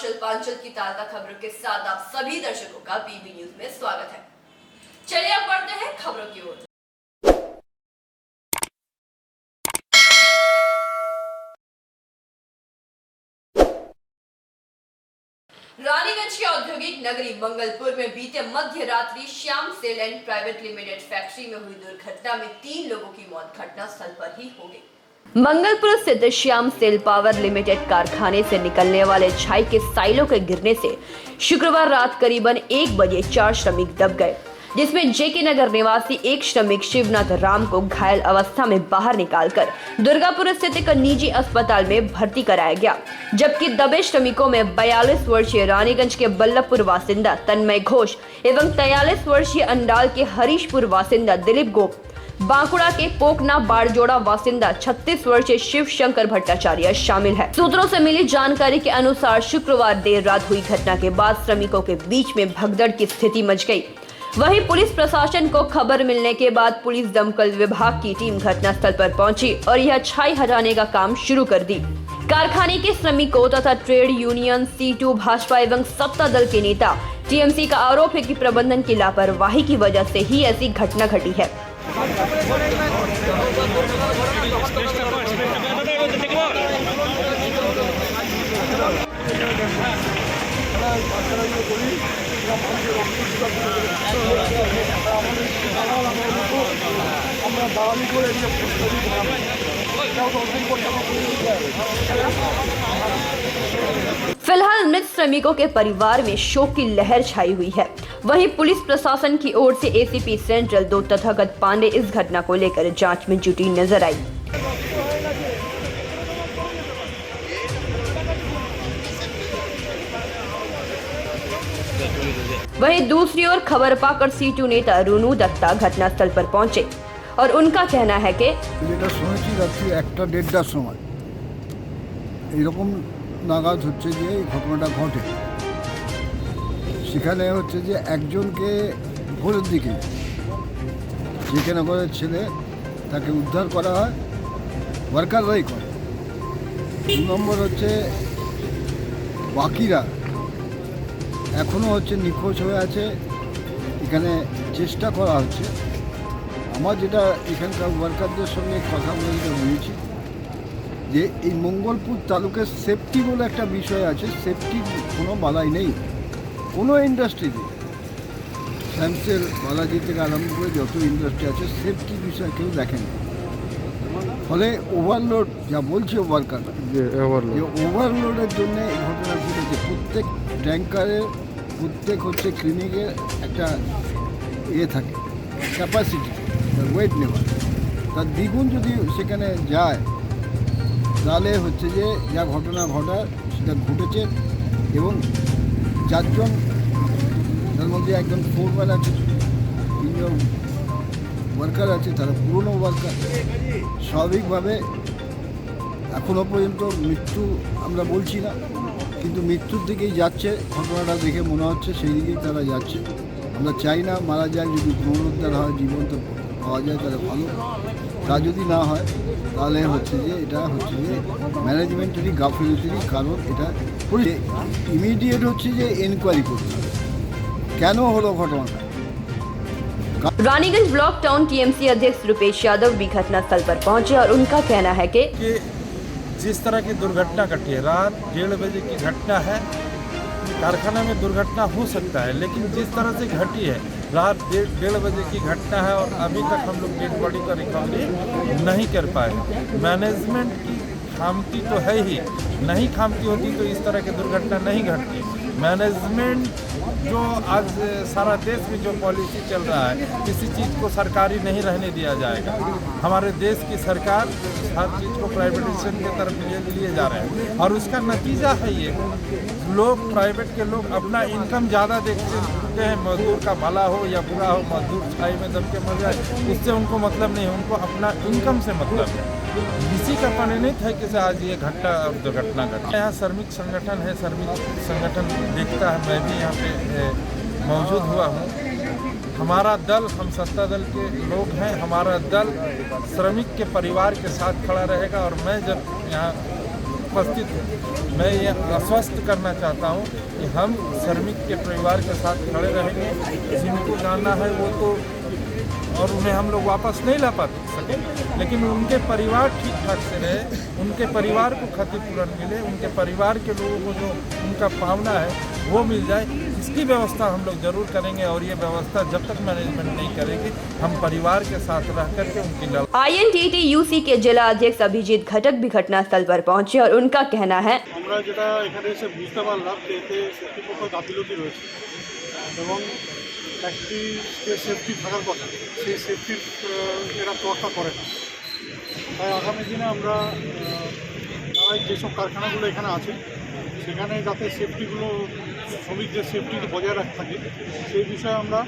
शिल्पांचल की ताजा खबरों के साथ आप सभी दर्शकों का पीबी न्यूज में स्वागत है। चलिए अब बढ़ते हैं खबरों की ओर। रानीगंज की औद्योगिक नगरी मंगलपुर में बीते मध्य रात्रि Shyam cell and private limited factory में हुई दुर्घटना में 3 लोगों की मौत घटनास्थल पर ही हो गई। मंगलपुर स्थित श्याम सेल पावर लिमिटेड कारखाने से निकलने वाले छाई के साइलों के गिरने से शुक्रवार रात करीबन 1 बजे 4 श्रमिक दब गए, जिसमें जेके नगर निवासी एक श्रमिक शिवनाथ राम को घायल अवस्था में बाहर निकालकर दुर्गापुर स्थित एक निजी अस्पताल में भर्ती कराया गया, जबकि दबे श्रमिकों में 42 वर्षीय रानीगंज के बल्लभपुर वासिंदा तन्मय घोष एवं 43 वर्षीय अंडाल के हरीशपुर वासिंदा दिलीप गोप, बांकुड़ा के पोकना बाड़जोड़ा वासिंदा 36 वर्षीय शिव शंकर भट्टाचार्य शामिल है। सूत्रों से मिली जानकारी के अनुसार शुक्रवार देर रात हुई घटना के बाद श्रमिकों के बीच में भगदड़ की स्थिति मच गई। वहीं पुलिस प्रशासन को खबर मिलने के बाद पुलिस दमकल विभाग की टीम घटनास्थल पर पहुंची और यह छाई हटाने का काम शुरू कर दी। कारखाने के श्रमिकों तथा ट्रेड यूनियन C2 भाजपा एवं सत्ता दल के नेता TMC का आरोप है कि प्रबंधन की लापरवाही की वजह से ही ऐसी घटना घटी है। फिलहाल मृत श्रमिकों के परिवार में शोक की लहर छाई हुई है। वहीं पुलिस प्रशासन की ओर से ACP सेंट्रल 2 तथागत पांडे इस घटना को लेकर जांच में जुटी नजर आई। वहीं दूसरी ओर खबर पाकर C2 नेता रुनू दत्ता घटनास्थल पर पहुंचे और उनका कहना है कि नागाद হচ্ছে যে ঘটনাটা ঘটে, সেখানে হচ্ছে যে একজনকে ভোরের দিকে জেকে নগরের ছেলে তাকে উদ্ধার করা হয়, ওয়ার্কাররাই করে। 2 নম্বর হচ্ছে বাকিরা এখনও হচ্ছে নিখোঁজ হয়ে আছে, এখানে চেষ্টা করা হচ্ছে। আমার যেটা এখানকার ওয়ার্কারদের সঙ্গে কথা বলে বুঝেছি যে এই মঙ্গলপুর তালুকের সেফটি বলে একটা বিষয় আছে, সেফটির কোনো বালাই নেই কোনো ইন্ডাস্ট্রিতে। স্যামসেল বালাজি থেকে আরম্ভ করে যত ইন্ডাস্ট্রি আছে সেফটি বিষয় কেউ দেখেন, ফলে ওভারলোড যা বলছে ওয়ার্কাররা যে ওভারলোডের জন্য এই ঘটনা ঘটেছে। প্রত্যেক ট্যাঙ্কারে প্রত্যেক হচ্ছে ক্লিনিকের একটা থাকে ক্যাপাসিটি, ওয়েট নেওয়া, তার দ্বিগুণ যদি সেখানে যায় তাহলে হচ্ছে যে যা ঘটনা ঘটার সেটা ঘটেছে। এবং 4 জন, তার মধ্যে একজন ফোরম্যান আছে, 3 জন ওয়ার্কার আছে, তারা পুরনো ওয়ার্কার। স্বাভাবিকভাবে এখনও পর্যন্ত মৃত্যু আমরা বলছি না, কিন্তু মৃত্যুর দিকেই যাচ্ছে, ঘটনাটা দেখে মনে হচ্ছে সেই দিকেই তারা যাচ্ছে। আমরা চাই না মারা যায়, যদি পুনরুদ্ধার হয়, জীবন্ত পাওয়া যায় তাহলে ভালো, তা যদি না হয় তাহলে হচ্ছে যে এটা হচ্ছে যে ম্যানেজমেন্টেরই গাফিলতিরই কারণ। এটা ইমিডিয়েট হচ্ছে যে এনকোয়ারি করতে হবে কেন হলো ঘটনাটা। रानीगंज ब्लॉक टाउन TMC अध्यक्ष रुपेश यादव भी घटनास्थल पर पहुंचे और उनका कहना है कि जिस तरह की दुर्घटना घटी है, रात 1:30 बजे की घटना है, कारखाने में दुर्घटना हो सकता है, लेकिन जिस तरह से घटी है रात 1:30 बजे की घटना है और अभी तक हम लोग डेड बॉडी का रिकवरी नहीं कर पाए। मैनेजमेंट की खामती तो है ही, नहीं खामती होती तो इस तरह की दुर्घटना नहीं घटती। मैनेजमेंट जो आज सारा देश में जो पॉलिसी चल रहा है, किसी चीज़ को सरकारी नहीं रहने दिया जाएगा। हमारे देश की सरकार हर चीज़ को प्राइवेटाइजेशन की तरफ लिए जा रहे हैं और उसका नतीजा है ये, लोग प्राइवेट के लोग अपना इनकम ज़्यादा देखते हैं, मजदूर का भला हो या बुरा हो, मजदूर छाई में दब के मर जाए उससे उनको मतलब नहीं, उनको अपना इनकम से मतलब है। इसी का परिणित है कि आज ये घटना दुर्घटना घटा। यहाँ श्रमिक संगठन है, श्रमिक संगठन देखता है, मैं भी यहाँ पे मौजूद हुआ हूँ। हमारा दल, हम सत्ता दल के लोग हैं, हमारा दल श्रमिक के परिवार के साथ खड़ा रहेगा और मैं जब यहाँ उपस्थित हूँ। मैं ये आश्वस्त करना चाहता हूँ कि हम श्रमिक के परिवार के साथ खड़े रहेंगे। जिनको जाना है वो तो, और उन्हें हम लोग वापस नहीं ला पा सके, लेकिन उनके परिवार ठीक ठाक से रहे, उनके परिवार को क्षतिपूरण मिले, उनके परिवार के लोगों को जो उनका पावना है वो मिल जाए, इसकी व्यवस्था हम लोग जरूर करेंगे। और ये व्यवस्था जब तक मैनेजमेंट नहीं करेगी, हम परिवार के साथ रह करके उनकी INTTUC के जिला अध्यक्ष अभिजीत घटक भी घटनास्थल पर पहुंचे और उनका कहना है, আমরা যেটা এখানে এসে বুঝতে পারলাম যে এতে কর্তৃপক্ষ গাফিলতি রয়েছে এবং একটি যে সেফটি থাকার কথা সেই সেফটির এরা তোয়াক্কা করে না। তাই আগামী দিনে আমরা যারা যেসব কারখানাগুলো এখানে আছে সেখানে যাতে সেফটিগুলো শ্রমিকদের সেফটি বজায় রাখা থাকে সেই বিষয়ে আমরা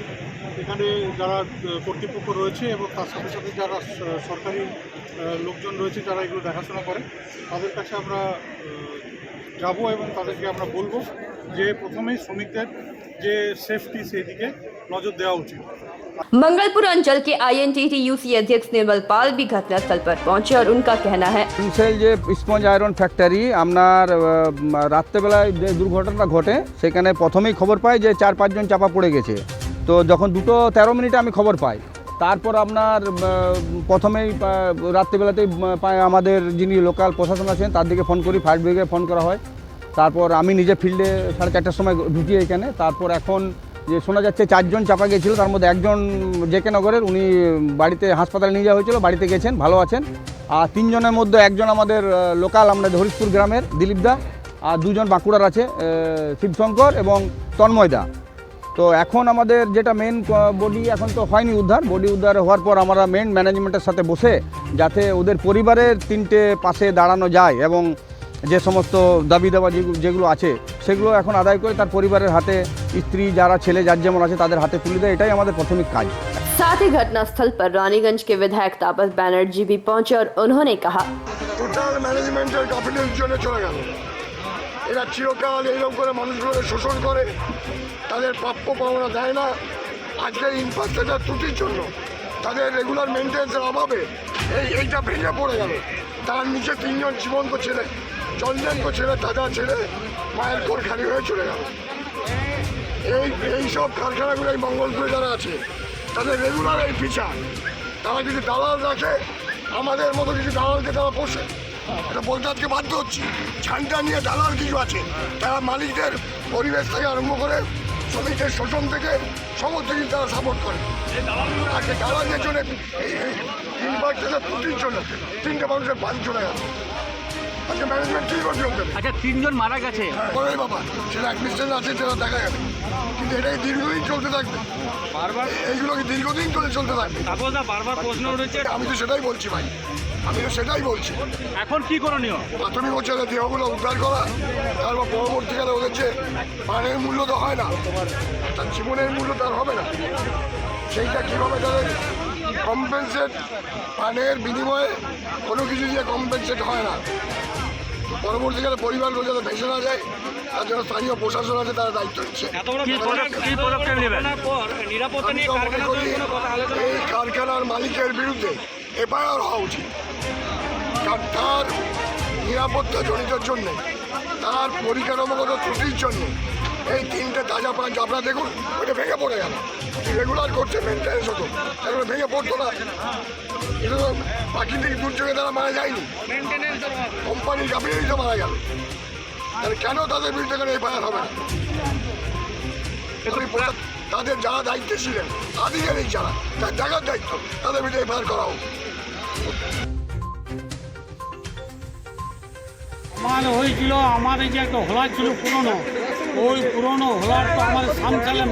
এখানে যারা কর্তৃপক্ষ রয়েছে এবং তার সাথে সাথে যারা সরকারি লোকজন রয়েছে যারা এগুলো দেখাশোনা করে তাদের কাছে আমরা যাব এবং তাদেরকে আমরা বলবো যে প্রথমেই শ্রমিকদের যে সেফটি সেই দিকে নজর দেওয়া উচিত। मंगलपुर अंचल के INTTUC अध्यक्ष निर्मल पाल भी घटनास्थल पर पहुंचे और उनका कहना है, সেল যে স্পঞ্জ আয়রন ফ্যাক্টরি আপনার রাত্রেবেলায় যে দুর্ঘটনা ঘটে সেখানে প্রথমেই খবর পাই যে 4-5 জন চাপা পড়ে গেছে। তো যখন 2:13 মিনিটে আমি খবর পাই, তারপর আপনার প্রথমেই রাত্রেবেলাতেই আমাদের যিনি লোকাল প্রশাসন আছেন তার দিকে ফোন করি, ফায়ার ব্রিগেডে ফোন করা হয়। তারপর আমি নিজে ফিল্ডে 4:30টার সময় ঢুকি এখানে। তারপর এখন যে শোনা যাচ্ছে 4 জন চাপা গিয়েছিল, তার মধ্যে একজন জেকে নগরের, উনি বাড়িতে হাসপাতালে নিয়ে যাওয়া হয়েছিল, বাড়িতে গেছেন, ভালো আছেন। আর 3 জনের মধ্যে একজন আমাদের লোকাল আমাদের হরিশপুর গ্রামের দিলীপ দা, আর 2 জন বাঁকুড়ার আছে শিবশঙ্কর এবং তন্ময়দা। তো এখন আমাদের যেটা মেন বডি এখন তো হয়নি উদ্ধার, বডি উদ্ধার হওয়ার পর আমরা মেন ম্যানেজমেন্টের সাথে বসে যাতে ওদের পরিবারের 3টে পাশে দাঁড়ানো যায় এবং যে সমস্ত দাবি দাবা যেগুলো আছে সেগুলো এখন আদায় করে তার পরিবারের হাতে, স্ত্রী যারা ছেলে যার যেমন আছে তাদের হাতে তুলে দেয়, এটাই আমাদের প্রাথমিক কাজ। साथ ही घटनास्थल पर रानीगंज के विधायक तापस बैनर्जी भी पहुंचे और उन्होंने कहा, টোটাল ম্যানেজমেন্টের গাফিলতির জন্য চলে গেল। এরা চিরকাল এইরকম করে মানুষগুলোকে শোষণ করে, তাদের প্রাপ্য পাওনা দেয় না। আজকের ইনফ্রাস্ট্রাকচার ত্রুটির জন্য, তাদের রেগুলার মেনটেন্সের অভাবে এইটা ভেঙে পড়ে গেল। তার নিচে 3 জন জীবন্ত ছেলে, জলজন্ত ছেলে, তাজা ছেলে মায়ের কোল খালি হয়ে চলে গেল। এইসব কারখানাগুলো এই মঙ্গলপুরে যারা আছে তাদের রেগুলার এই বিচার। তারা যদি দালাল রাখে, আমাদের মতো কিছু দালালকে তারা পোষে, এটা বলতে আজকে বাধ্য হচ্ছি। ঝান্ডা নিয়ে দালাল কিছু আছে, তারা মালিকদের পরিবেশ থেকে আরম্ভ করে শ্রমিকদের শোষণ থেকে সমস্ত কিছু তারা সাপোর্ট করে। আজকে দালালদের জন্য ইনফ্রাস্ট্রাকচার ত্রুটির জন্য 3টে মানুষের বাড়ি চলে গেল। আজকে ম্যানেজমেন্ট কী করবে ওদের? আচ্ছা, 3 জন মারা গেছে। বলে বাবা, সেটা অ্যাডমিনিস্ট্রেশন আছে, সেটা দেখা যাবে, কিন্তু এটাই দীর্ঘদিন চলতে থাকবে। এইগুলো কি দীর্ঘদিন ধরে চলতে থাকবে? বারবার প্রশ্ন উঠেছে। আমি তো সেটাই বলছি ভাই, আমি তো সেটাই বলছি। এখন কি করণীয়? প্রাথমিক হচ্ছে দেহগুলো উদ্ধার করা, তারপর পরবর্তীকালে ওদের যে প্রাণের মূল্য তো হয় না, তার জীবনের মূল্য তার হবে না, সেইটা কীভাবে তাদের কম্পেনসেট, প্রাণের বিনিময়ে কোনো কিছু দিয়ে কম্পেনসেট হয় না। পরবর্তীকালে পরিবারগুলো যাতে ভেসে না যায় তার জন্য স্থানীয় প্রশাসন আছে, তারা দায়িত্ব নিচ্ছে। এই কারখানার মালিকের বিরুদ্ধে এফআইআর হওয়া উচিত। তার নিরাপত্তা জনিতের জন্য, তার পরিকাঠামোগত ত্রুটির জন্য এই 3টে তাজা প্রাণ আপনারা দেখুন, ওইটা ভেঙে পড়ে গেল। রেগুলার করছে, মেনটেন্স হতো, তারপরে ভেঙে পড়তো না। এটা তো প্রাকৃতিক দুর্যোগে তারা মারা যায়নি, কোম্পানির গাফিলতিতে মারা গেল। তাহলে কেন তাদের বিরুদ্ধে কেন এফআইআর হবে না? তাদের যারা দায়িত্বে ছিলেন, আধিকারিক যারা, তার দেখার দায়িত্ব, তাদের বিরুদ্ধে এফআইআর করা হোক। আমার হয়েছিল, আমাদের যে একটা হোলা ছিল পুরনো, ওই পুরনো হোলার তো আমাদের সামসালে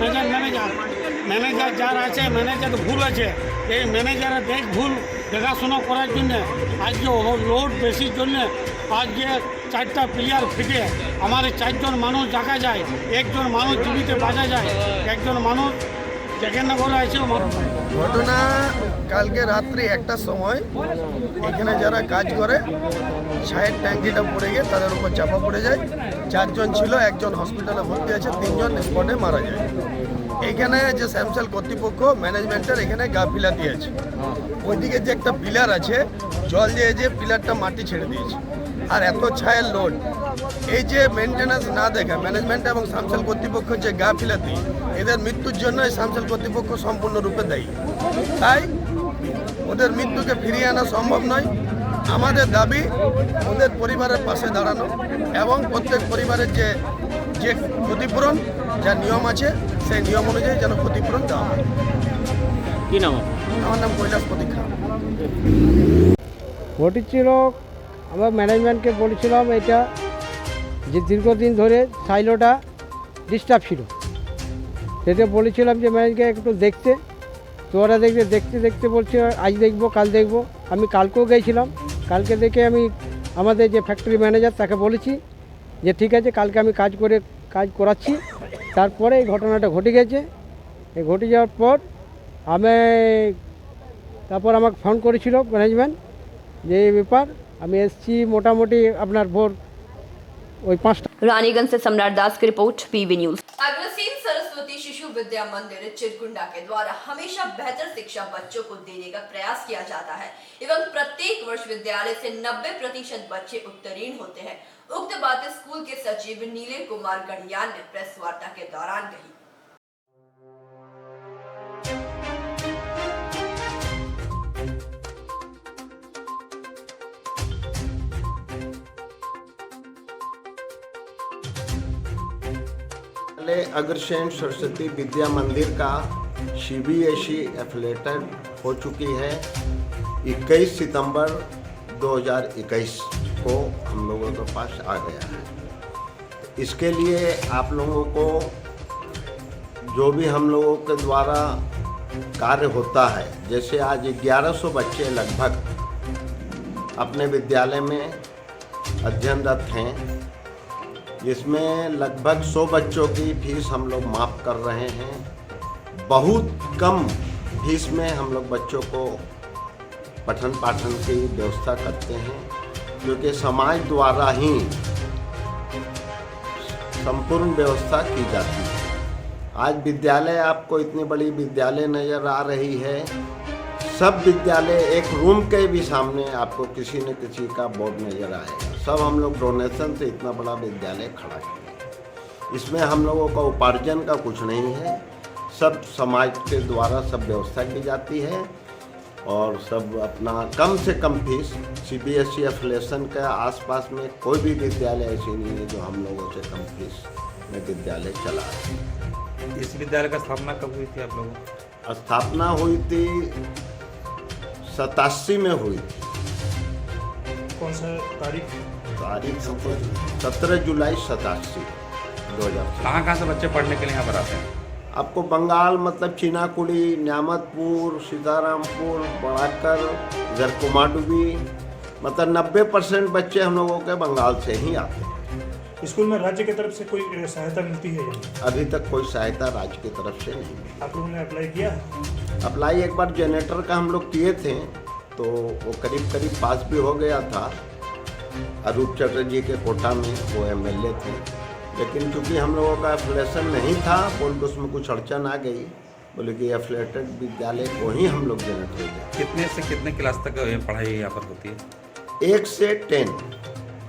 ম্যানেজার যার আছে, ম্যানেজার ভুল আছে। এই ম্যানেজারের ভুল দেখাশোনা করার জন্যে আজকে লোড বেশির জন্যে আজকে 4টা প্লেয়ার ফিটে আমাদের 4 জন মানুষ দেখা যায়, 1 জন মানুষ জীবিত বাঁচা যায়, 1 জন মানুষ যেখানে করে আছে। ঘটনা কালকে রাত্রি 1টার সময় এখানে যারা কাজ করে ছায়ের ট্যাঙ্কিটা পড়ে গিয়ে তাদের উপর চাপা পড়ে যায়। 4 জন ছিল, 1 জন হসপিটালে ভর্তি আছে, 3 জন স্পটে মারা যায়। এখানে যে স্যামসাল কর্তৃপক্ষ ম্যানেজমেন্টের এখানে গাফিলাতি আছে। ওইদিকে যে একটা পিলার আছে, জল দিয়ে যে পিলারটা মাটি ছেড়ে দিয়েছে, আর এত ছায়ের লোড, এই যে মেনটেন্যান্স না দেখা ম্যানেজমেন্ট এবং সামসেল কর্তৃপক্ষ যে গাফিলাতি, এদের মৃত্যুর জন্যই সামসেল কর্তৃপক্ষ সম্পূর্ণরূপে দায়ী। তাই ওদের মৃত্যুকে ফিরিয়ে আনা সম্ভব নয়। আমাদের দাবি ওদের পরিবারের পাশে দাঁড়ানো এবং প্রত্যেক পরিবারের যে ক্ষতিপূরণ যা নিয়ম আছে সেই নিয়ম অনুযায়ী যেন ক্ষতিপূরণ দেওয়া হয়। কি নাম? আমার নাম কৈলাস প্রতীক্ষা। ঘটেছিল, আমরা ম্যানেজমেন্টকে বলেছিলাম এটা যে দীর্ঘদিন ধরে সাইলোটা ডিস্টার্ব ছিল, সেটা বলেছিলাম যে ম্যানেজকে একটু দেখতে, তো ওরা দেখতে বলছে আজ দেখবো কাল দেখবো। আমি কালকেও গিয়েছিলাম, কালকে দেখে আমি আমাদের যে ফ্যাক্টরি ম্যানেজার তাকে বলেছি যে ঠিক আছে কালকে আমি কাজ করাচ্ছি। তারপরে এই ঘটনাটা ঘটে গেছে। এই ঘটে যাওয়ার পর তারপর আমাকে ফোন করেছিল ম্যানেজমেন্ট যে এই ব্যাপার। আমি এসছি মোটামুটি আপনার ভোর ওই 5টা। रानीगंज से सम्राट दास की report, PV news. Agrasen Saraswati Shishu Vidya मंदिर चिरकुंडा के द्वारा हमेशा बेहतर शिक्षा बच्चों को देने का प्रयास किया जाता है एवं प्रत्येक वर्ष विद्यालय से 90% बच्चे उत्तीर्ण होते हैं। उक्त बातें स्कूल के सचिव नीले कुमार गढ़ियान ने प्रेस वार्ता के दौरान कही। अग्रसेन सरस्वती विद्या मंदिर का CBSE एफिलेटेड हो चुकी है। 21 सितंबर 2021 को हम लोगों के पास आ गया है। इसके लिए आप लोगों को जो भी हम लोगों के द्वारा कार्य होता है, जैसे आज 1100 बच्चे लगभग अपने विद्यालय में अध्ययनरत हैं, जिसमें लगभग 100 बच्चों की फीस हम लोग माफ़ कर रहे हैं। बहुत कम फीस में हम लोग बच्चों को पठन पाठन की व्यवस्था करते हैं, क्योंकि समाज द्वारा ही संपूर्ण व्यवस्था की जाती है। आज विद्यालय आपको इतनी बड़ी विद्यालय नज़र आ रही है। सब विद्यालय एक रूम के भी सामने आपको किसी न किसी का बोर्ड नज़र आएगा। सब हम लोग डोनेशन से इतना बड़ा विद्यालय खड़ा किए। इसमें हम लोगों का उपार्जन का कुछ नहीं है, सब समाज के द्वारा सब व्यवस्था की जाती है और सब अपना कम से कम फीस CBSE एफिलिएशन के आसपास में कोई भी विद्यालय ऐसी नहीं है जो हम लोगों से कम फीस में विद्यालय चला रहे हैं। इस विद्यालय का स्थापना कब हुई थी आप लोगों? स्थापना हुई थी 87 में हुई थी। कौन सा तारीख? तारीख हमको 17 जुलाई 87 2000। कहाँ से बच्चे पढ़ने के लिए यहाँ पर आते हैं? आपको बंगाल मतलब चीनाकुड़ी, न्यामतपुर, सीतारामपुर, बड़ाकर, इधर कुमारडुबी, मतलब 90% बच्चे हम लोगों के बंगाल से ही आते हैं। स्कूल में राज्य की तरफ से कोई सहायता मिलती है? अभी तक कोई सहायता राज्य की तरफ से नहीं मिली। आप लोगों ने अप्लाई किया? अप्लाई एक बार जनरेटर का हम लोग किए थे, तो वो करीब पास भी हो गया था। अरूप चटर्जी के कोटा में वो MLA थे, लेकिन चूंकि हम लोगों का एफिलिएशन नहीं था, बोल के उसमें कुछ अड़चन आ गई। बोले कि एफिलिएटेड विद्यालय को ही हम लोग जनरेट हो जाए। कितने से कितने क्लास तक पढ़ाई यहाँ पर होती है? 1 से 10,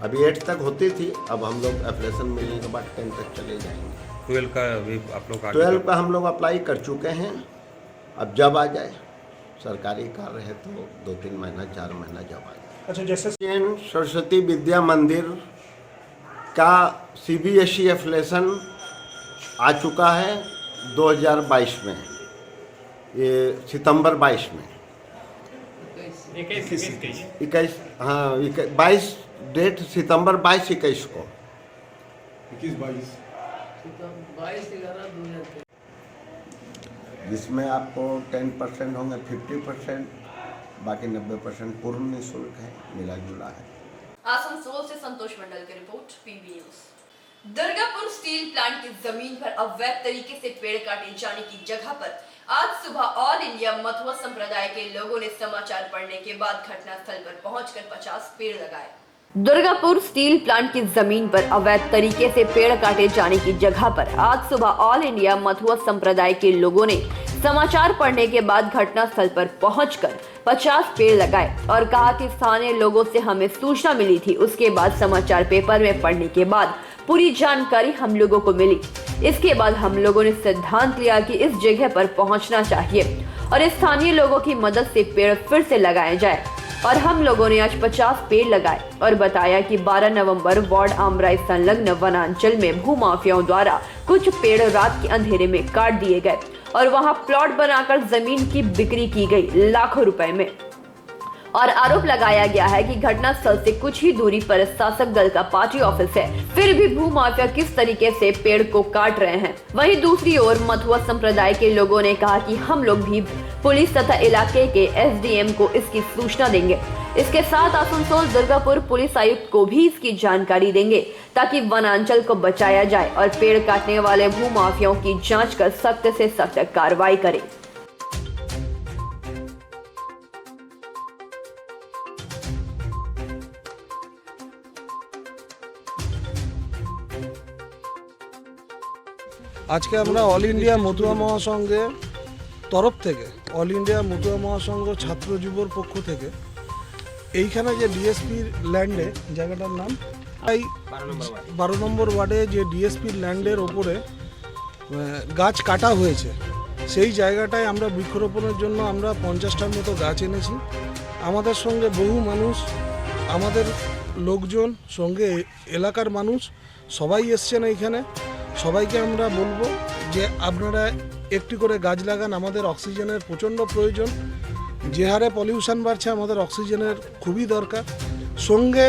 अभी 8 तक होती थी, अब हम लोग एफिलिएशन मिलने के बाद 10 तक चले जाएंगे। 12 का भी आप लोग 12 का हम लोग अप्लाई कर चुके हैं। अब जब आ जाए सरकारी कार्य है तो 2-3 महीना 4 महीना जब आ जाए। अच्छा, जैसे सरस्वती विद्या मंदिर का CBSE एफिलिएशन आ चुका है 2022 में, ये सितंबर 22 में 21, हाँ 22 डेट सितंबर 22-21 को। 21-22 जिसमें आपको 10% होंगे, 50%, बाकी 90% पूर्ण निःशुल्क है, मिला जुला है। आसनसोल से संतोष मंडल की report, PV news. Durgapur steel plant की जमीन पर अवैध तरीके से पेड़ काटे जाने की जगह पर आज सुबह ऑल इंडिया मथुआ संप्रदाय के लोगों ने समाचार पढ़ने के बाद घटनास्थल पर पहुंचकर 50 पेड़ लगाए। दुर्गापुर स्टील प्लांट की जमीन पर अवैध तरीके से पेड़ काटे जाने की जगह पर आज सुबह ऑल इंडिया मथुआ संप्रदाय के लोगों ने समाचार पढ़ने के बाद घटनास्थल पर पहुंचकर 50 पेड़ लगाए और कहा कि स्थानीय लोगों से हमें सूचना मिली थी। उसके बाद समाचार पेपर में पढ़ने के बाद पूरी जानकारी हम लोगों को मिली। इसके बाद हम लोगों ने सिद्धांत लिया कि इस जगह पर पहुंचना चाहिए और स्थानीय लोगों की मदद से पेड़ फिर से लगाए जाए और हम लोगों ने आज 50 पेड़ लगाए और बताया कि 12 नवंबर वार्ड आमराई संलग्न वनांचल में भूमाफियाओं द्वारा कुछ पेड़ रात के अंधेरे में काट दिए गए और वहां प्लॉट बनाकर जमीन की बिक्री की गई लाखों रुपए में। और आरोप लगाया गया है कि घटनास्थल से कुछ ही दूरी पर शासक दल का पार्टी ऑफिस है, फिर भी भूमाफिया किस तरीके से पेड़ को काट रहे हैं। वहीं दूसरी ओर मथुआ संप्रदाय के लोगों ने कहा कि हम लोग भी पुलिस तथा इलाके के एसडीएम को इसकी सूचना देंगे। इसके साथ आसनसोल दुर्गापुर पुलिस आयुक्त को भी इसकी जानकारी देंगे ताकि वनांचल को बचाया जाए और पेड़ काटने वाले भूमाफियाओं की जाँच कर सख्त से सख्त कार्रवाई करे। আজকে আমরা অল ইন্ডিয়া মতুয়া মহাসংঘের তরফ থেকে অল ইন্ডিয়া মতুয়া মহাসংঘ ছাত্র যুবর পক্ষ থেকে এইখানে যে ডিএসপির ল্যান্ডে জায়গাটার নাম 12 নম্বর ওয়ার্ডে যে ডিএসপির ল্যান্ডের ওপরে গাছ কাটা হয়েছে সেই জায়গাটায় আমরা বৃক্ষরোপণের জন্য আমরা 50টার মতো গাছ এনেছি। আমাদের সঙ্গে বহু মানুষ, আমাদের লোকজন, সঙ্গে এলাকার মানুষ সবাই এসছেন এইখানে। সবাইকে আমরা বলবো যে আপনারা একটি করে গাছ লাগান। আমাদের অক্সিজেনের প্রচণ্ড প্রয়োজন। যে হারে পলিউশন বাড়ছে আমাদের অক্সিজেনের খুবই দরকার। সঙ্গে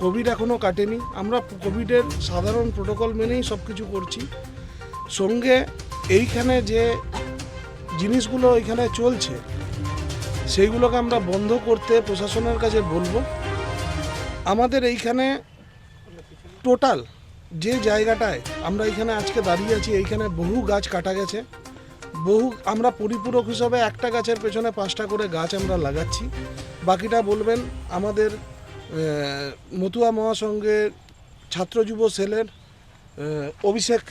কোভিড এখনও কাটেনি, আমরা কোভিডের সাধারণ প্রোটোকল মেনেই সব কিছু করছি। সঙ্গে এইখানে যে জিনিসগুলো এখানে চলছে সেইগুলোকে আমরা বন্ধ করতে প্রশাসনের কাছে বলবো। আমাদের এইখানে টোটাল যে জায়গাটায় আমরা এখানে আজকে দাঁড়িয়ে আছি এইখানে বহু গাছ কাটা গেছে। আমরা পরিপূরক হিসাবে একটা গাছের পেছনে 5টা করে গাছ আমরা লাগাচ্ছি। বাকিটা বলবেন আমাদের মতুয়া মহাসংঘের ছাত্র যুব সেলের অভিষেক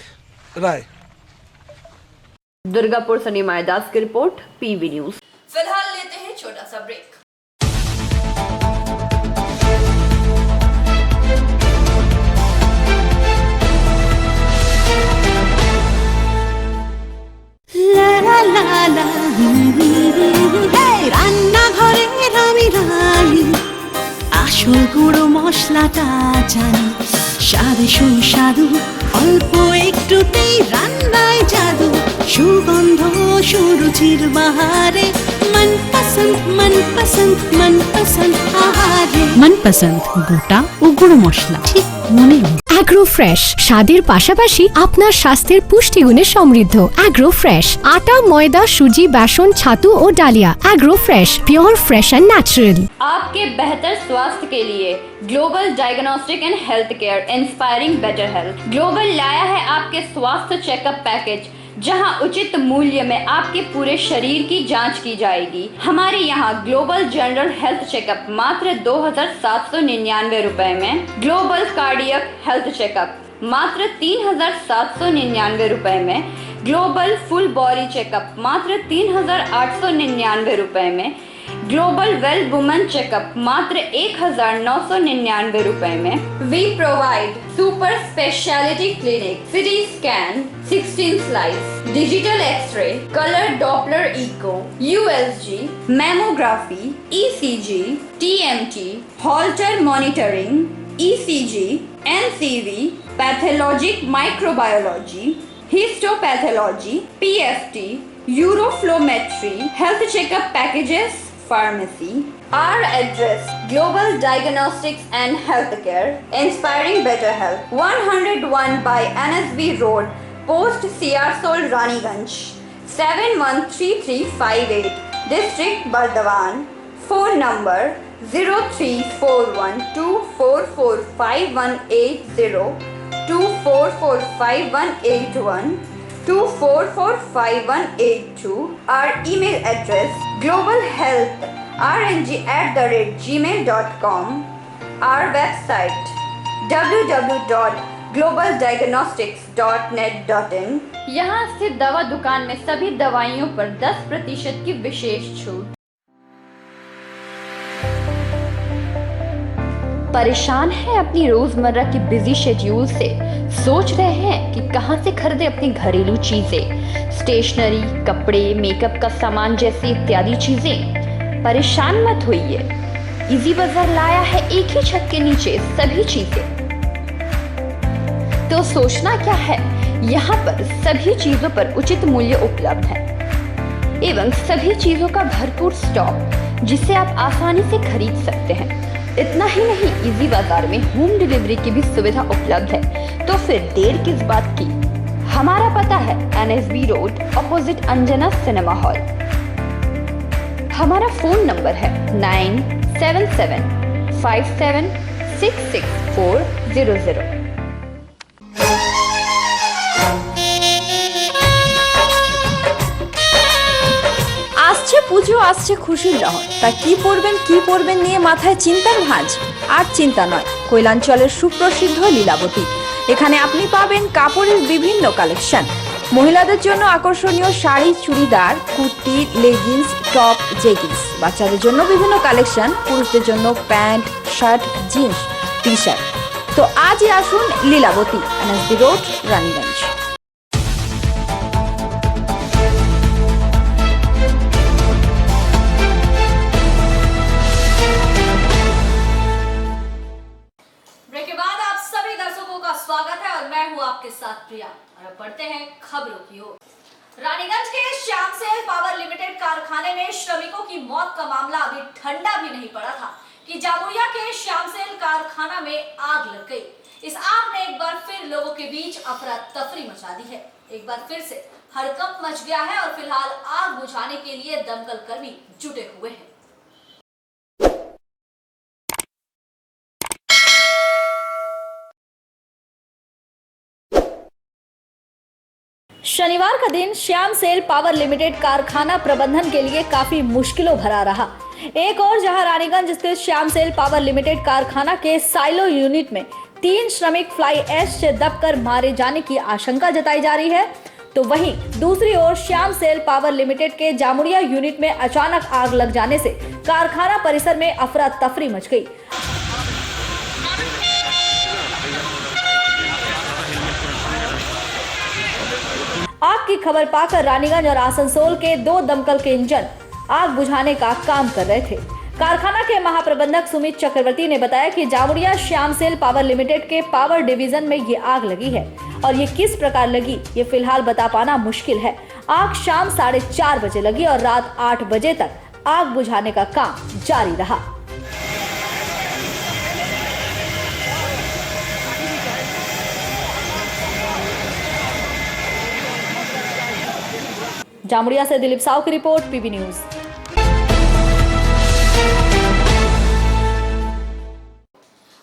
রায়। दुर्गापुर से निमाय दास की रिपोर्ट, पीवी न्यूज। फिलहाल लेते हैं छोटा सा ब्रेक। রান্নাঘরের আমি রানী, আসল গুঁড়ো মশলাটা জানি, স্বাদে সুস্বাদু অল্প একটুতেই রান্নায় জাদু, সুগন্ধ সুরুচির বাহারে মনপসন্দ মনপসন্দ মনপসন্দ আহারে মনপসন্দ গোটা ও গুঁড়ো মশলা ঠিক মনে। অ্যাগ্রো ফ্রেশ স্বাদের পাশাপাশি আপনার স্বাস্থ্যের পুষ্টিগুণে সমৃদ্ধ। অ্যাগ্রো ফ্রেশ আটা, ময়দা, সুজি, বেসন, ছাতু ও ডালিয়া। Agro fresh pure fresh and natural. आपके बेहतर स्वास्थ्य के लिए global diagnostic and health care inspiring better health global लाया है आपके स्वास्थ्य चेकअप पैकेज, जहां उचित मूल्य में आपके पूरे शरीर की जांच की जाएगी। हमारे यहाँ ग्लोबल जनरल हेल्थ चेकअप मात्र 2799 रुपए में, ग्लोबल कार्डियक हेल्थ चेकअप मात्र 3799 रुपए में, ग्लोबल फुल बॉडी चेकअप मात्र 3899 रुपए में, ग्लोबल वेल वुमेन चेकअप मात्र 1999 रुपए में। We provide super speciality clinic, CT scan, 16 slice, digital X ray, colour Doppler echo, USG, mammography, ECG, TMT, Holter monitoring, ECG, NCV, pathologic microbiology, histopathology, PFT, uroflowmetry, health checkup packages, pharmacy. Our address: Global Diagnostics and Healthcare, inspiring better health. 101 by NSB Road, Post Siarsol, Raniganj. 713358, District Bardhaman. Phone number 0341244580, 24458181. 24458182. Our email address: globalhealthrng@gmail.com. Our website: www.globaldiagnostics.net.in. यहाँ स्थित दवा दुकान में सभी दवाइयों पर 10% की विशेष छूट। परेशान हैं अपनी रोजमर्रा की बिजी शेड्यूल से, सोच रहे हैं कि कहां से खरीदें अपनी घरेलू चीजें, स्टेशनरी, कपड़े, मेकअप का सामान जैसी इत्यादि चीजें। परेशान मत होइए, इजी बाजार लाया है एक ही छत के नीचे सभी चीजें। तो सोचना क्या है, यहाँ पर सभी चीजों पर उचित मूल्य उपलब्ध है एवं सभी चीजों का भरपूर स्टॉक, जिसे आप आसानी से खरीद सकते हैं। इतना ही नहीं, इजी बाजार में होम डिलीवरी की भी सुविधा उपलब्ध है। तो फिर देर किस बात की। हमारा पता है NSB road, opposite Anjana cinema hall. हमारा फोन नंबर है 9775766400। আসছে পুজো, আসছে খুশির লহর, তা কি পরবেন নিয়ে মাথায় চিন্তার ভাঁজ। আর চিন্তা নয়, কৈলাঞ্চলের সুপ্রসিদ্ধ লীলাবতী। এখানে আপনি পাবেন কাপড়ের বিভিন্ন কালেকশন, মহিলাদের জন্য আকর্ষণীয় sari, churidar, kurti, leggings, top, jeggings, বাচ্চাদের জন্য বিভিন্ন কালেকশন, পুরুষদের জন্য pant, shirt, jeans, T shirt. তো আজই আসুন লীলাবতী, NSB রোড, রানীগঞ্জ। स्वागत है और मैं हूं आपके साथ प्रिया। और अब बढ़ते हैं खबरों की ओर। रानीगंज के श्याम सेल पावर लिमिटेड कारखाने में श्रमिकों की मौत का मामला अभी ठंडा भी नहीं पड़ा था कि जामुरिया के श्याम सेल कारखाना में आग लग गई। इस आग ने एक बार फिर लोगों के बीच अफरा तफरी मचा दी है। एक बार फिर से हड़कंप मच गया है और फिलहाल आग बुझाने के लिए दमकल कर्मी जुटे हुए हैं। शनिवार का दिन श्याम सेल पावर लिमिटेड कारखाना प्रबंधन के लिए काफी मुश्किलों भरा रहा। एक और जहां रानीगंज स्थित श्याम सेल पावर लिमिटेड कारखाना के साइलो यूनिट में 3 श्रमिक फ्लाई ऐश से दबकर मारे जाने की आशंका जताई जा रही है, तो वहीं दूसरी ओर श्याम सेल पावर लिमिटेड के जामुरिया यूनिट में अचानक आग लग जाने से कारखाना परिसर में अफरा तफरी मच गई। आग की खबर पाकर रानीगंज और आसनसोल के 2 दमकल के इंजन आग बुझाने का काम कर रहे थे। कारखाना के महाप्रबंधक सुमित चक्रवर्ती ने बताया कि Jamuria Shyam cell power limited के पावर डिवीजन में ये आग लगी है और ये किस प्रकार लगी ये फिलहाल बता पाना मुश्किल है। आग शाम 4:30 बजे लगी और रात 8 बजे तक आग बुझाने का काम जारी रहा। जामुरिया से दिलीप साव की report, PB news.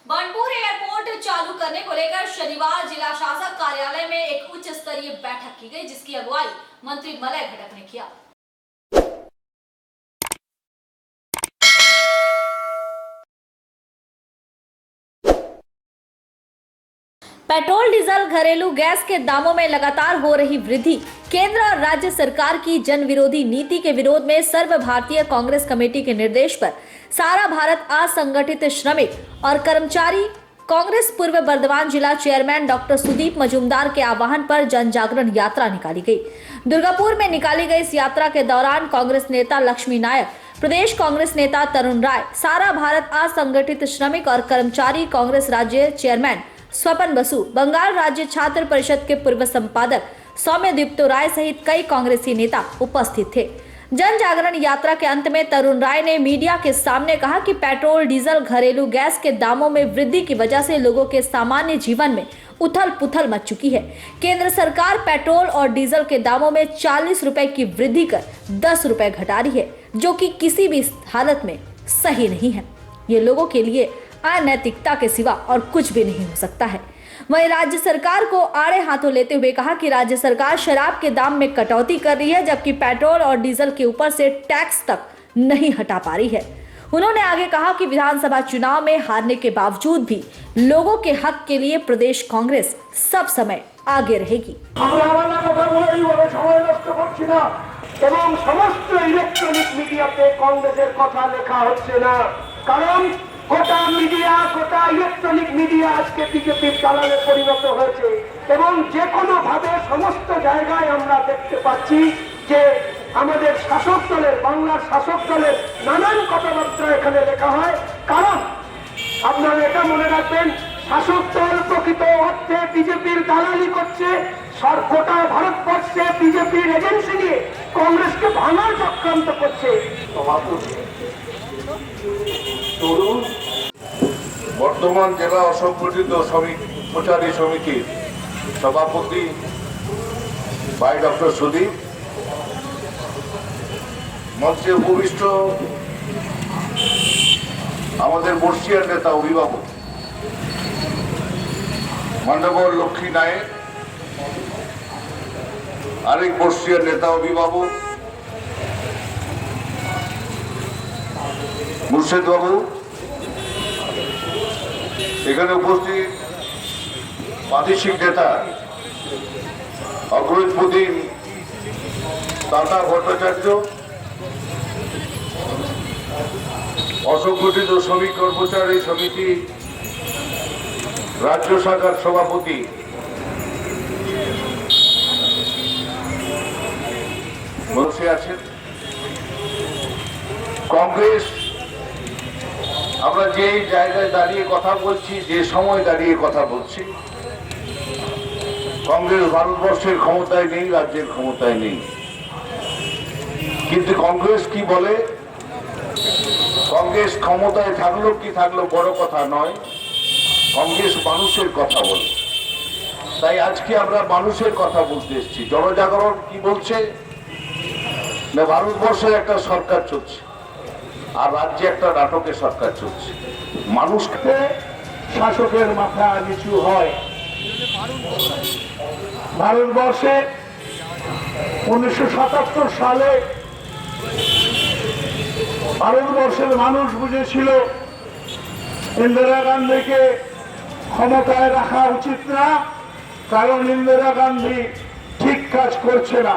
Burnpur airport चालू करने को लेकर शनिवार जिला शासक कार्यालय में एक उच्च स्तरीय बैठक की गई, जिसकी अगुवाई मंत्री मलय घटक ने किया। पेट्रोल, डीजल, घरेलू गैस के दामों में लगातार हो रही वृद्धि केंद्र और राज्य सरकार की जन विरोधी नीति के विरोध में सर्व भारतीय कांग्रेस कमेटी के निर्देश पर सारा भारत असंगठित श्रमिक और कर्मचारी कांग्रेस पूर्व बर्धमान जिला चेयरमैन डॉक्टर सुदीप मजूमदार के आह्वान पर जन जागरण यात्रा निकाली गई। दुर्गापुर में निकाली गई इस यात्रा के दौरान कांग्रेस नेता लक्ष्मी नायक, प्रदेश कांग्रेस नेता तरुण राय, सारा भारत असंगठित श्रमिक और कर्मचारी कांग्रेस राज्य चेयरमैन स्वपन बसु, बंगाल राज्य छात्र परिषद के पूर्व संपादक सौम्य दीप्तो राय सहित कई कांग्रेसी नेता उपस्थित थे। जन जागरण यात्रा के अंत में तरुण राय ने मीडिया के सामने कहा कि पेट्रोल, डीजल, घरेलू गैस के दामों में वृद्धि की वजह से लोगों के सामान्य जीवन में उथल पुथल मच चुकी है। केंद्र सरकार पेट्रोल और डीजल के दामों में 40 रुपए की वृद्धि कर 10 रुपए घटा रही है, जो कि किसी भी हालत में सही नहीं है। ये लोगों के लिए अनैतिकता के सिवा और कुछ भी नहीं हो सकता है। वहीं राज्य सरकार को आड़े हाथों लेते हुए कहा कि राज्य सरकार शराब के दाम में कटौती कर रही है, जबकि पेट्रोल और डीजल के ऊपर से टैक्स तक नहीं हटा पा रही है। उन्होंने आगे कहा कि विधानसभा चुनाव में हारने के बावजूद भी लोगों के हक के लिए प्रदेश कांग्रेस सब समय आगे रहेगी। समस्त इलेक्ट्रॉनिक मीडियाते कांग्रेसेर कथा लेखा होच्छे ना, कारण গোটা মিডিয়া, গোটা ইলেকট্রনিক মিডিয়া আজকে বিজেপির দালালে পরিণত হয়েছে এবং যে কোনো ভাবে সমস্ত জায়গায় আমরা দেখতে পাচ্ছি যে আমাদের শাসক দলের, বাংলার শাসক দলের নানান কথাবার্তা এখানে লেখা হয়। কারণ আপনারা এটা মনে রাখবেন, শাসক দল প্রকৃত অর্থে বিজেপির দালালি করছে, গোটা ভারতবর্ষে বিজেপির এজেন্সি নিয়ে কংগ্রেসকে ভাঙার চক্রান্ত করছে। বর্ধমান জেলা অসংগঠিত শ্রমিক প্রচারী সমিতির সভাপতি ভাই ডক্টর সুদীপ, মঞ্চে উপবিষ্ট আমাদের বর্ষিয়ার নেতা অভিভাবক মান্ডবর লক্ষ্মী নায়েক, আরেক বর্ষিয়ার নেতা অভিভাবক মুর্শেদ বাবু, এখানে উপস্থিত প্রাদেশিক নেতা অগ্রজপদীন দাদা ভট্টাচার্য, অসংগঠিত শ্রমিক কর্মচারী সমিতি রাজ্য শাখার সভাপতি বসে আছেন। কংগ্রেস, আমরা যে জায়গায় দাঁড়িয়ে কথা বলছি, যে সময় দাঁড়িয়ে কথা বলছি, কংগ্রেস ভারতবর্ষের ক্ষমতায় নেই, রাজ্যের ক্ষমতায় নেই। কিন্তু কংগ্রেস কি বলে, কংগ্রেস ক্ষমতায় থাকলো কি থাকলো বড় কথা নয়, কংগ্রেস মানুষের কথা বলে। তাই আজকে আমরা মানুষের কথা বলতে এসেছি। জনজাগরণ কি বলছে না, ভারতবর্ষের একটা সরকার চলছে আর রাজ্যে একটা নাটকের সরকার চলছে। মানুষকে শাসকের মাথা নিচু হয়। ভারতবর্ষে 1977 সালে ভারতবর্ষের মানুষ বুঝেছিল ইন্দিরা গান্ধীকে ক্ষমতায় রাখা উচিত না, কারণ ইন্দিরা গান্ধী ঠিক কাজ করছে না।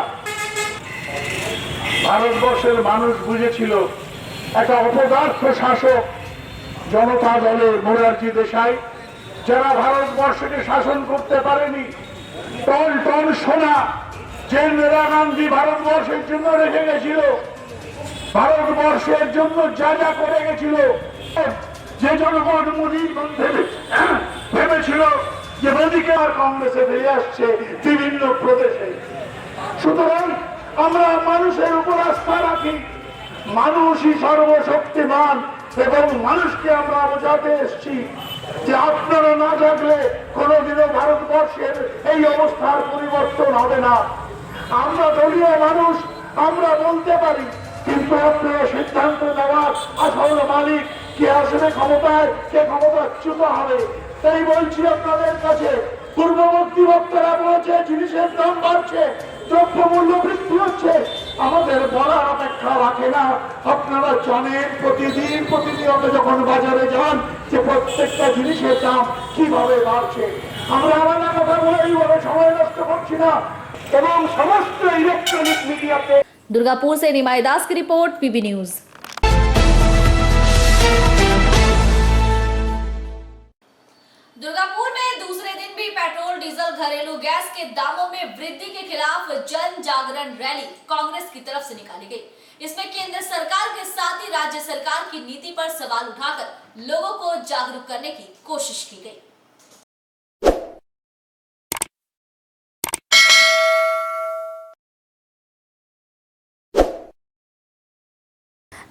ভারতবর্ষের মানুষ বুঝেছিল একটা অপদার্থ শাসক জনতা দলের মোরারজি দেশাই, যারা ভারতবর্ষকে শাসন করতে পারেনি। টন টন সোনা যে ইন্দিরা গান্ধী ভারতবর্ষের জন্য রেখে গেছিল, ভারতবর্ষের জন্য যা যা করে গেছিল, যে জনগণ মোদী ভেবেছিল যে মোদীকে আর কংগ্রেসে ফিরে আসছে বিভিন্ন প্রদেশে। সুতরাং আমরা মানুষের উপর আস্থা রাখি, মানুষই সর্বশক্তিমান এবং মানুষকে আমরা বোঝাতে এসেছি যে আপনারা না থাকলে কোনোদিনও ভারতবর্ষের এই অবস্থার পরিবর্তন হবে না। আমরা দলীয় মানুষ, আমরা বলতে পারি, কিন্তু আপনারা সিদ্ধান্ত নেওয়ার আসল মালিক কে আসবে ক্ষমতায়, কে ক্ষমতাচ্যুত হবে। তাই বলছি আপনাদের কাছে, পূর্ববর্তী বক্তারা বলেছে জিনিসের দাম বাড়ছে, দ্রব্যমূল্য বৃদ্ধি হচ্ছে, আমাদের বলার অপেক্ষা রাখে না। আপনারা জানেন প্রতিনিয়ত যখন বাজারে যান যে প্রত্যেকটা জিনিসের দাম কিভাবে বাড়ছে। আমরা আলাদা কথা বলে এইভাবে সময় নষ্ট করছি না এবং সমস্ত ইলেকট্রনিক মিডিয়াতে। दुर्गापुर से निमाई दास की रिपोर्ट, पीबी न्यूज। दुर्गापुर में दूसरे दिन भी पेट्रोल, डीजल, घरेलू गैस के दामों में वृद्धि के खिलाफ जन जागरण रैली कांग्रेस की तरफ से निकाली गई। इसमें केंद्र सरकार के साथ ही राज्य सरकार की नीति पर सवाल उठाकर लोगों को जागरूक करने की कोशिश की गई।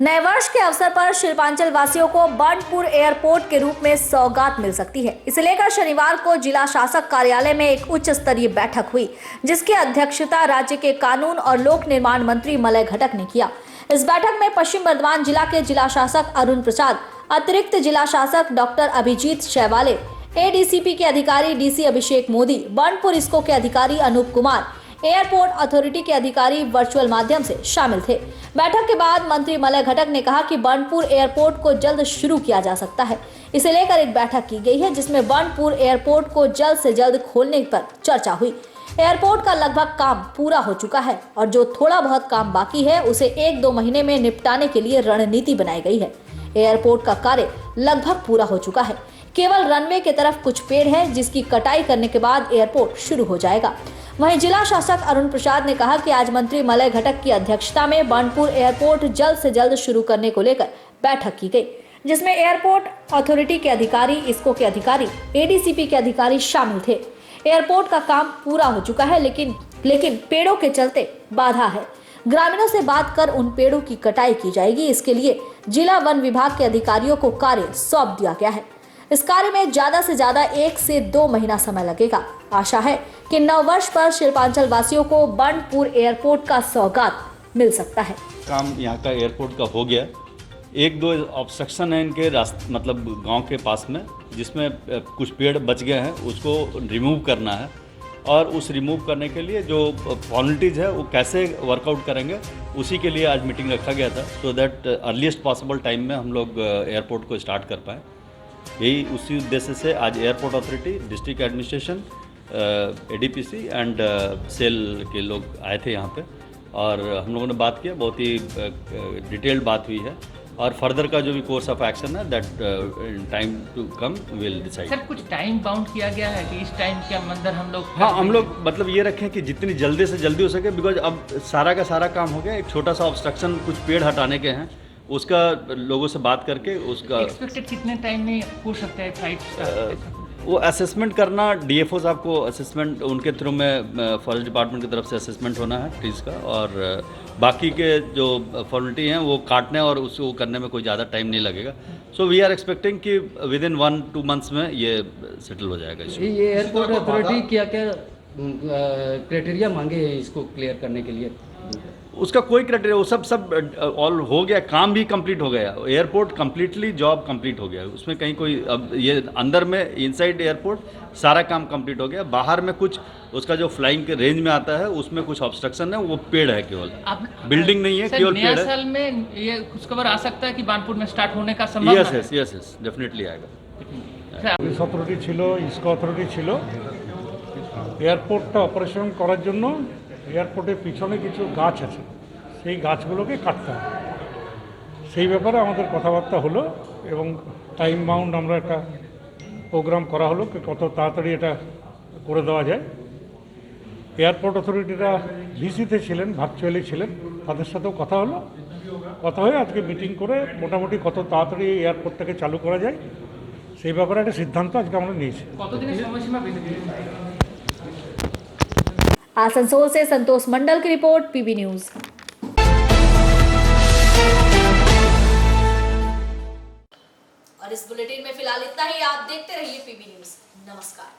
नए वर्ष के अवसर पर शिल्पांचल वासियों को बर्नपुर एयरपोर्ट के रूप में सौगात मिल सकती है। इसे लेकर शनिवार को जिला शासक कार्यालय में एक उच्च स्तरीय बैठक हुई, जिसकी अध्यक्षता राज्य के कानून और लोक निर्माण मंत्री मलय घटक ने किया। इस बैठक में पश्चिम बर्धमान जिला के जिला शासक अरुण प्रसाद, अतिरिक्त जिला शासक डॉक्टर अभिजीत शैवाले, एडीसीपी के अधिकारी डीसी अभिषेक मोदी, बर्नपुर इसको के अधिकारी अनूप कुमार, एयरपोर्ट अथॉरिटी के अधिकारी वर्चुअल माध्यम से शामिल थे। बैठक के बाद मंत्री मलय घटक ने कहा कि बर्नपुर एयरपोर्ट को जल्द शुरू किया जा सकता है। इसे लेकर एक बैठक की गई है, जिसमें बर्नपुर एयरपोर्ट को जल्द से जल्द खोलने पर चर्चा हुई। एयरपोर्ट का लगभग काम पूरा हो चुका है और जो थोड़ा बहुत काम बाकी है उसे 1-2 महीने में निपटाने के लिए रणनीति बनाई गई है। एयरपोर्ट का कार्य लगभग पूरा हो चुका है। केवल रनवे की तरफ कुछ पेड़ है, जिसकी कटाई करने के बाद एयरपोर्ट शुरू हो जाएगा। वहीं जिला शासक अरुण प्रसाद ने कहा कि आज मंत्री मलय घटक की अध्यक्षता में बानपुर एयरपोर्ट जल्द से जल्द शुरू करने को लेकर बैठक की गई, जिसमें एयरपोर्ट अथॉरिटी के अधिकारी, इसको के अधिकारी, एडीसीपी के अधिकारी शामिल थे। एयरपोर्ट का काम पूरा हो चुका है, लेकिन पेड़ों के चलते बाधा है। ग्रामीणों से बात कर उन पेड़ों की कटाई की जाएगी। इसके लिए जिला वन विभाग के अधिकारियों को कार्य सौंप दिया गया है। इस कार्य में ज्यादा से ज्यादा 1 से 2 महीना समय लगेगा। आशा है कि नववर्ष पर शिल्पांचल वासियों को बानपुर एयरपोर्ट का सौगात मिल सकता है। काम यहाँ का एयरपोर्ट का हो गया। 1-2 ऑब्स्ट्रक्शन है इनके रास्ते, मतलब गांव के पास में, जिसमें कुछ पेड़ बच गए हैं, उसको रिमूव करना है। और उस रिमूव करने के लिए जो फॉर्मेलिटीज़ है वो कैसे वर्कआउट करेंगे, उसी के लिए आज मीटिंग रखा गया था, so that earliest possible time में हम लोग एयरपोर्ट को स्टार्ट कर पाएँ। यही उसी उद्देश्य से आज airport authority, district administration, ADPC and cell के लोग आए थे यहाँ पे, और हम लोगों ने बात किया। बहुत ही डिटेल्ड बात हुई है, और फर्दर का जो भी कोर्स ऑफ एक्शन है that in time to come will decide. Sir, कुछ टाइम बाउंड किया गया है कि इस टाइम के अंदर हम लोग? हाँ, हम लोग मतलब ये रखें कि जितनी जल्दी से जल्दी हो सके, बिकॉज अब सारा का सारा काम हो गया। एक छोटा सा ऑब्स्ट्रक्शन कुछ पेड़ हटाने के हैं, उसका लोगों से बात करके उसका एक्सपेक्टेड कितने टाइम में हो सकता है फ्लाइट? वो असेसमेंट करना, डीएफओ साहब को असेसमेंट उनके थ्रू में फॉरेस्ट डिपार्टमेंट की तरफ से असेसमेंट होना है ट्रीज़ का, और बाकी के जो फॉर्मेलिटी हैं वो काटने और उसको करने में कोई ज़्यादा टाइम नहीं लगेगा। सो वी आर एक्सपेक्टिंग कि विद इन 1-2 मंथ्स में ये सेटल हो जाएगा। ये एयरपोर्ट अथॉरिटी क्या क्या क्राइटेरिया मांगे हैं इसको क्लियर करने के लिए? उसका कोई क्राइटेरिया, वो सब ऑल हो गया, काम भी कंप्लीट हो गया। एयरपोर्ट कंप्लीटली जॉब कंप्लीट हो गया, उसमें कहीं कोई, अब ये अंदर में इनसाइड एयरपोर्ट सारा काम कंप्लीट हो गया। बाहर में कुछ उसका जो फ्लाइंग के रेंज में आता है उसमें कुछ ऑब्स्ट्रक्शन है, वो पेड़ है, केवल बिल्डिंग नहीं है, केवल पेड़ है। नया साल में ये खुशखबर आ सकता है कि बानपुर में स्टार्ट होने का संभावना है? यस डेफिनेटली आएगा। पुलिस अथॉरिटी ছিল, ইসকো अथॉरिटी ছিল। এয়ারপোর্টটা অপারেশন করার জন্য এয়ারপোর্টের পিছনে কিছু গাছ আছে, সেই গাছগুলোকে কাটতে হবে। সেই ব্যাপারে আমাদের কথাবার্তা হলো এবং টাইম বাউন্ড আমরা একটা প্রোগ্রাম করা হলো কত তাড়াতাড়ি এটা করে দেওয়া যায়। এয়ারপোর্ট অথরিটিরা ভিসিতে ছিলেন, ভার্চুয়ালি ছিলেন, তাদের সাথেও কথা হলো। কথা হয়ে আজকে মিটিং করে মোটামুটি কত তাড়াতাড়ি এয়ারপোর্টটাকে চালু করা যায় সেই ব্যাপারে একটা সিদ্ধান্ত আজকে আমরা নিয়েছি। কতদিনের সময়সীমা বেঁধে দিয়েছেন? आसनसोल से संतोष मंडल की रिपोर्ट, पीबी न्यूज। और इस बुलेटिन में फिलहाल इतना ही। आप देखते रहिए पीबी न्यूज। नमस्कार।